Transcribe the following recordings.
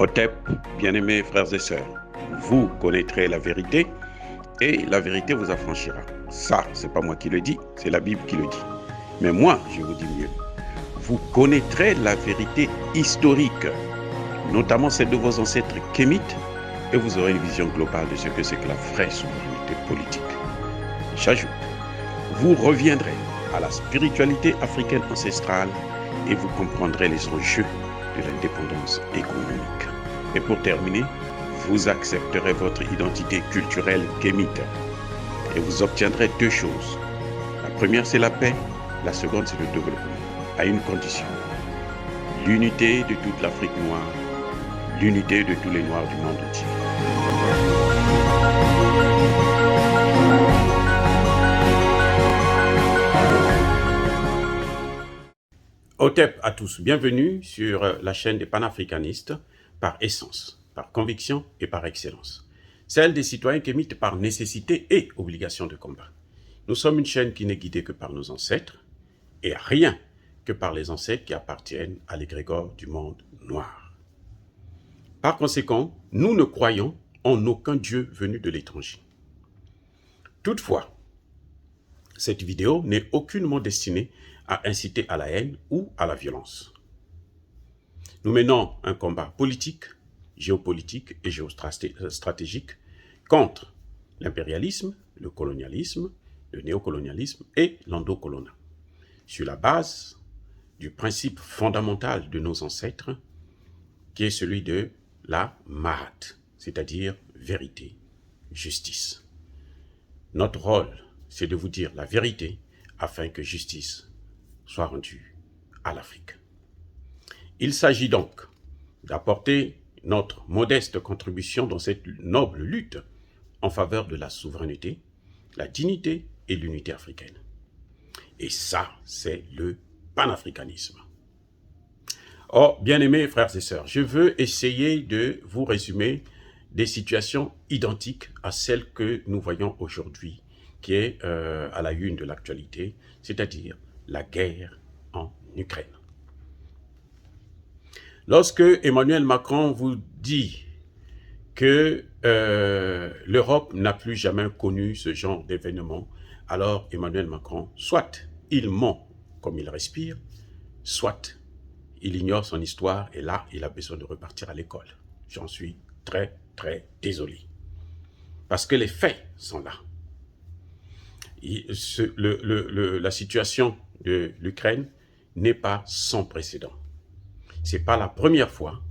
Otep, bien-aimés frères et sœurs, vous connaîtrez la vérité et la vérité vous affranchira. Ça, c'est pas moi qui le dis, c'est la Bible qui le dit. Mais moi, je vous dis mieux. Vous connaîtrez la vérité historique, notamment celle de vos ancêtres kémites, et vous aurez une vision globale de ce que c'est que la vraie souveraineté politique. J'ajoute, vous reviendrez à la spiritualité africaine ancestrale et vous comprendrez les enjeux de l'indépendance économique. Et pour terminer, vous accepterez votre identité culturelle kémite et vous obtiendrez deux choses. La première, c'est la paix. La seconde, c'est le développement, à une condition. L'unité de toute l'Afrique noire, l'unité de tous les Noirs du monde entier. Otep à tous, bienvenue sur la chaîne des panafricanistes par essence, par conviction et par excellence. Celle des citoyens kémites par nécessité et obligation de combat. Nous sommes une chaîne qui n'est guidée que par nos ancêtres et rien que par les ancêtres qui appartiennent à l'égrégore du monde noir. Par conséquent, nous ne croyons en aucun Dieu venu de l'étranger. Toutefois, cette vidéo n'est aucunement destinée à inciter à la haine ou à la violence. Nous menons un combat politique, géopolitique et géostratégique contre l'impérialisme, le colonialisme, le néocolonialisme et l'endocoloniat, sur la base du principe fondamental de nos ancêtres, qui est celui de la Mahat, c'est-à-dire vérité, justice. Notre rôle, c'est de vous dire la vérité afin que justice soit rendue à l'Afrique. Il s'agit donc d'apporter notre modeste contribution dans cette noble lutte en faveur de la souveraineté, la dignité et l'unité africaine. Et ça, c'est le panafricanisme. Oh, bien-aimés frères et sœurs, je veux essayer de vous résumer des situations identiques à celles que nous voyons aujourd'hui, qui est à la une de l'actualité, c'est-à-dire la guerre en Ukraine. Lorsque Emmanuel Macron vous dit que l'Europe n'a plus jamais connu ce genre d'événement, alors Emmanuel Macron, soit il ment comme il respire, soit il ignore son histoire et là, il a besoin de repartir à l'école. J'en suis très, très désolé. Parce que les faits sont là. La situation de l'Ukraine n'est pas sans précédent. Ce n'est pas la première fois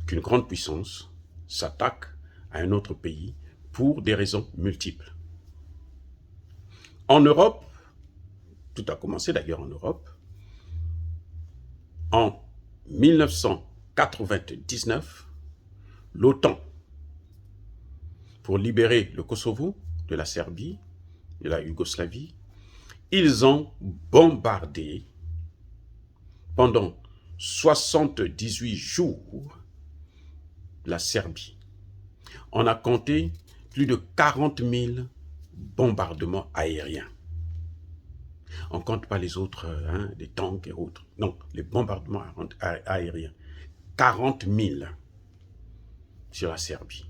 qu'une grande puissance s'attaque à un autre pays pour des raisons multiples. En Europe, tout a commencé d'ailleurs en Europe, en 1999, l'OTAN, pour libérer le Kosovo de la Serbie, de la Yougoslavie, ils ont bombardé pendant 78 jours la Serbie. On a compté plus de 40 000 bombardements aériens. On ne compte pas les autres, des tanks et autres. Non, les bombardements aériens. 40 000 sur la Serbie.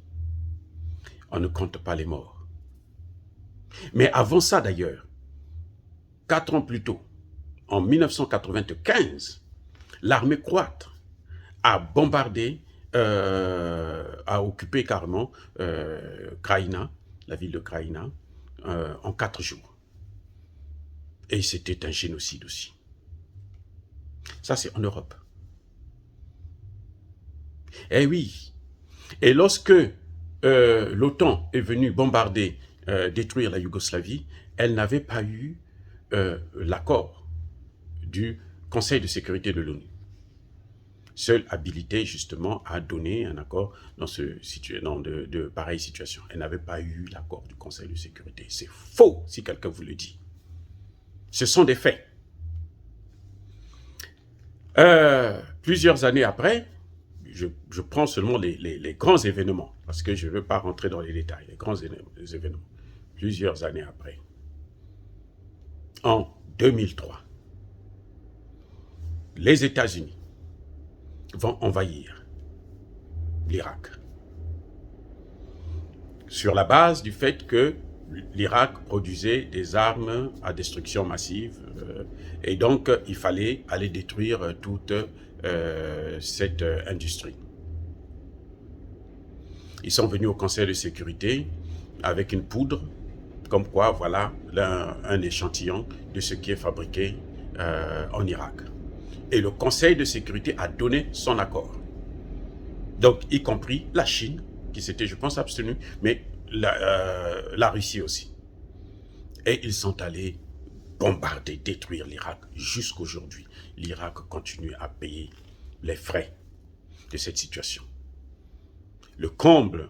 On ne compte pas les morts. Mais avant ça d'ailleurs, 4 ans plus tôt, en 1995, l'armée croate a bombardé, a occupé carrément Kraïna, la ville de Kraïna, en 4 jours. Et c'était un génocide aussi. Ça, c'est en Europe. Eh oui. Et lorsque l'OTAN est venue bombarder, détruire la Yougoslavie, elle n'avait pas eu l'accord du Conseil de sécurité de l'ONU. Seule habilité justement à donner un accord dans de pareilles situations. Elle n'avait pas eu l'accord du Conseil de sécurité. C'est faux si quelqu'un vous le dit. Ce sont des faits. Plusieurs années après, je prends seulement les grands événements, parce que je ne veux pas rentrer dans les détails, les grands événements. Plusieurs années après, en 2003, les États-Unis vont envahir l'Irak. Sur la base du fait que l'Irak produisait des armes à destruction massive et donc il fallait aller détruire toute cette industrie. Ils sont venus au Conseil de sécurité avec une poudre, comme quoi voilà un échantillon de ce qui est fabriqué en Irak. Et le Conseil de sécurité a donné son accord. Donc, y compris la Chine, qui s'était, je pense, abstenue, mais la Russie aussi. Et ils sont allés bombarder, détruire l'Irak jusqu'aujourd'hui. L'Irak continue à payer les frais de cette situation. Le comble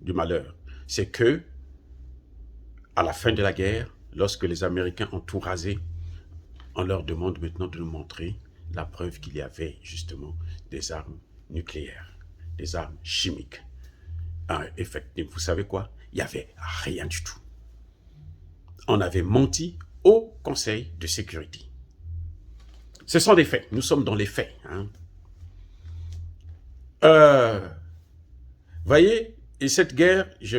du malheur, c'est que, à la fin de la guerre, lorsque les Américains ont tout rasé, on leur demande maintenant de nous montrer la preuve qu'il y avait justement des armes nucléaires, des armes chimiques. Effectivement, vous savez quoi? Il n'y avait rien du tout. On avait menti au Conseil de sécurité. Ce sont des faits. Nous sommes dans les faits. Voyez, et cette guerre, il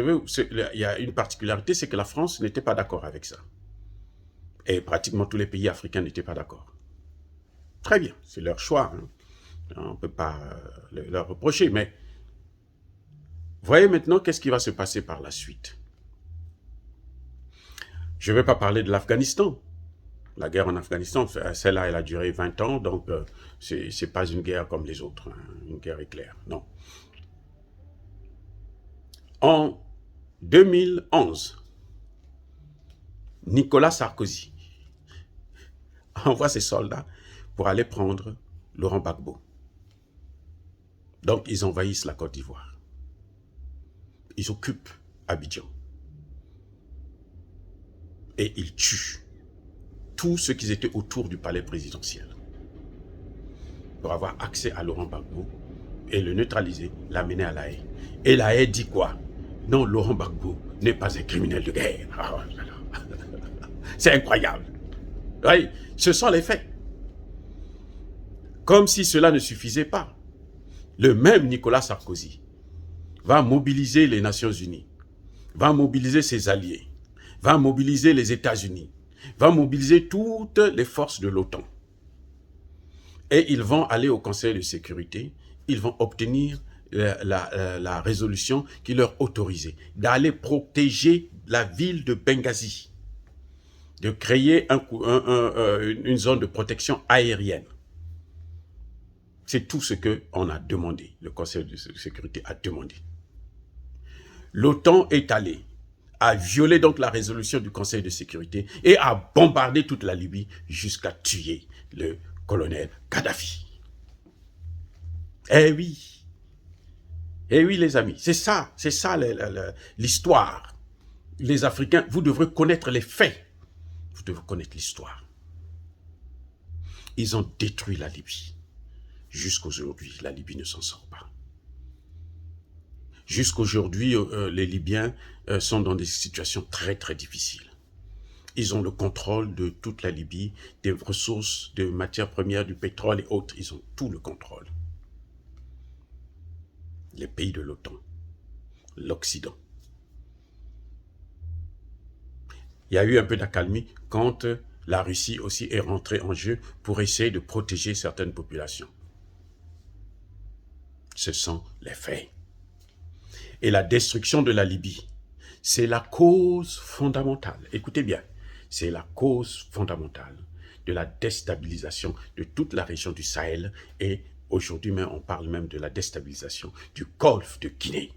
y a une particularité, c'est que la France n'était pas d'accord avec ça. Et pratiquement tous les pays africains n'étaient pas d'accord. Très bien, c'est leur choix. On ne peut pas leur reprocher, mais voyez maintenant qu'est-ce qui va se passer par la suite. Je ne vais pas parler de l'Afghanistan. La guerre en Afghanistan, celle-là, elle a duré 20 ans, donc ce n'est pas une guerre comme les autres, une guerre éclair, non. En 2011, Nicolas Sarkozy envoie ses soldats pour aller prendre Laurent Gbagbo. Donc, ils envahissent la Côte d'Ivoire. Ils occupent Abidjan. Et ils tuent tous ceux qui étaient autour du palais présidentiel pour avoir accès à Laurent Gbagbo et le neutraliser, l'amener à La Haye. Et La Haye dit quoi? Non, Laurent Gbagbo n'est pas un criminel de guerre. Oh là là. C'est incroyable. Oui, ce sont les faits. Comme si cela ne suffisait pas. Le même Nicolas Sarkozy va mobiliser les Nations Unies, va mobiliser ses alliés, va mobiliser les États-Unis, va mobiliser toutes les forces de l'OTAN. Et ils vont aller au Conseil de sécurité, ils vont obtenir la résolution qui leur autorisait d'aller protéger la ville de Benghazi, de créer une zone de protection aérienne. C'est tout ce qu'on a demandé, le Conseil de sécurité a demandé. L'OTAN est allé, a violé donc la résolution du Conseil de sécurité et a bombardé toute la Libye jusqu'à tuer le colonel Kadhafi. Eh oui, les amis, c'est ça l'histoire. Les Africains, vous devrez connaître les faits, vous devez connaître l'histoire. Ils ont détruit la Libye. Jusqu'aujourd'hui, la Libye ne s'en sort pas. Jusqu'aujourd'hui, les Libyens sont dans des situations très très difficiles. Ils ont le contrôle de toute la Libye, des ressources, de matières premières, du pétrole et autres. Ils ont tout le contrôle. Les pays de l'OTAN, l'Occident. Il y a eu un peu d'accalmie quand la Russie aussi est rentrée en jeu pour essayer de protéger certaines populations. Ce sont les faits. Et la destruction de la Libye, c'est la cause fondamentale. Écoutez bien, c'est la cause fondamentale de la déstabilisation de toute la région du Sahel et aujourd'hui même, on parle même de la déstabilisation du golfe de Guinée.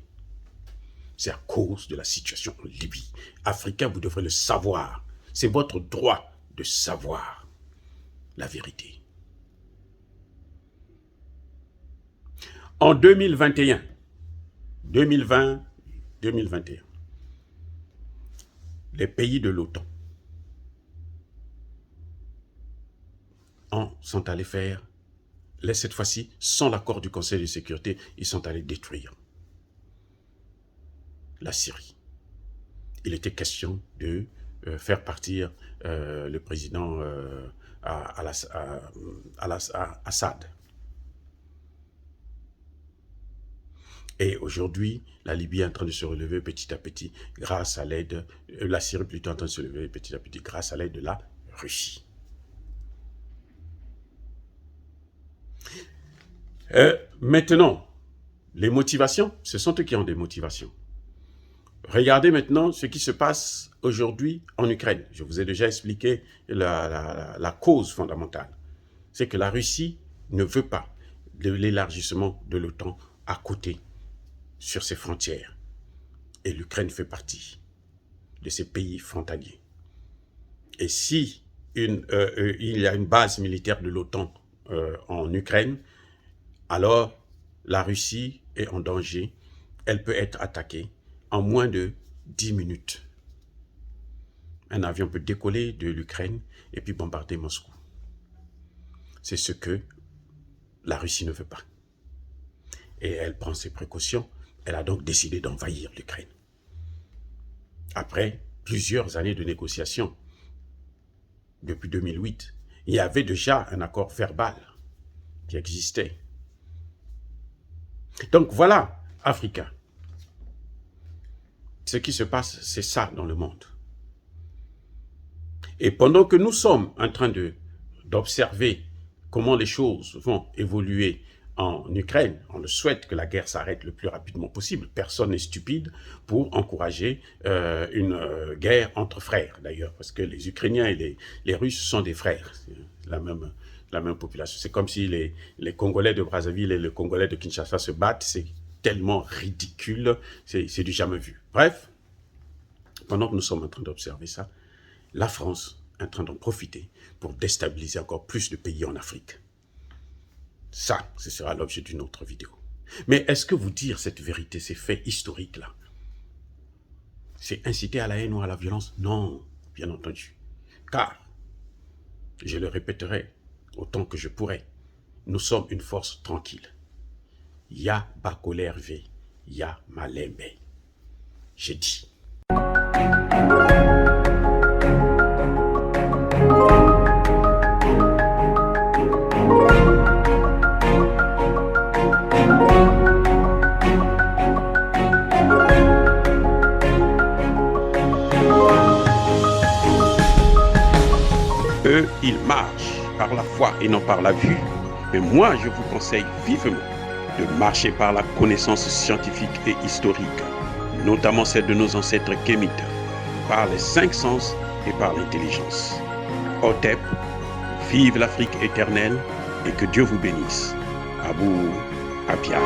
C'est à cause de la situation en Libye. Africains, vous devrez le savoir. C'est votre droit de savoir la vérité. En 2021, 2020-2021, les pays de l'OTAN sont allés faire, cette fois-ci, sans l'accord du Conseil de sécurité, ils sont allés détruire la Syrie. Il était question de faire partir le président Assad. Et aujourd'hui, la Libye est en train de se relever petit à petit grâce à l'aide, la Syrie plutôt en train de se relever petit à petit grâce à l'aide de la Russie. Maintenant, les motivations, ce sont eux qui ont des motivations. Regardez maintenant ce qui se passe aujourd'hui en Ukraine. Je vous ai déjà expliqué la cause fondamentale. C'est que la Russie ne veut pas de l'élargissement de l'OTAN à côté, sur ses frontières. Et l'Ukraine fait partie de ces pays frontaliers. Et si il y a une base militaire de l'OTAN en Ukraine, alors la Russie est en danger. Elle peut être attaquée en moins de 10 minutes. Un avion peut décoller de l'Ukraine et puis bombarder Moscou. C'est ce que la Russie ne veut pas. Et elle prend ses précautions. Elle a donc décidé d'envahir l'Ukraine. Après plusieurs années de négociations, depuis 2008, il y avait déjà un accord verbal qui existait. Donc voilà, Africa. Ce qui se passe, c'est ça dans le monde. Et pendant que nous sommes en train d'observer comment les choses vont évoluer en Ukraine, on le souhaite que la guerre s'arrête le plus rapidement possible. Personne n'est stupide pour encourager une guerre entre frères, d'ailleurs, parce que les Ukrainiens et les Russes sont des frères, la même population. C'est comme si les Congolais de Brazzaville et les Congolais de Kinshasa se battent, c'est tellement ridicule, c'est du jamais vu. Bref, pendant que nous sommes en train d'observer ça, la France est en train d'en profiter pour déstabiliser encore plus de pays en Afrique. Ça, ce sera l'objet d'une autre vidéo. Mais est-ce que vous dire cette vérité, ces faits historiques-là, c'est inciter à la haine ou à la violence? Non, bien entendu. Car, je le répéterai autant que je pourrai, nous sommes une force tranquille. Ya Bakoler V, Ya Malembe. J'ai dit. Eux, ils marchent par la foi et non par la vue. Mais moi, je vous conseille vivement de marcher par la connaissance scientifique et historique, notamment celle de nos ancêtres kémites, par les 5 sens et par l'intelligence. Otep, vive l'Afrique éternelle et que Dieu vous bénisse. Abou Apia.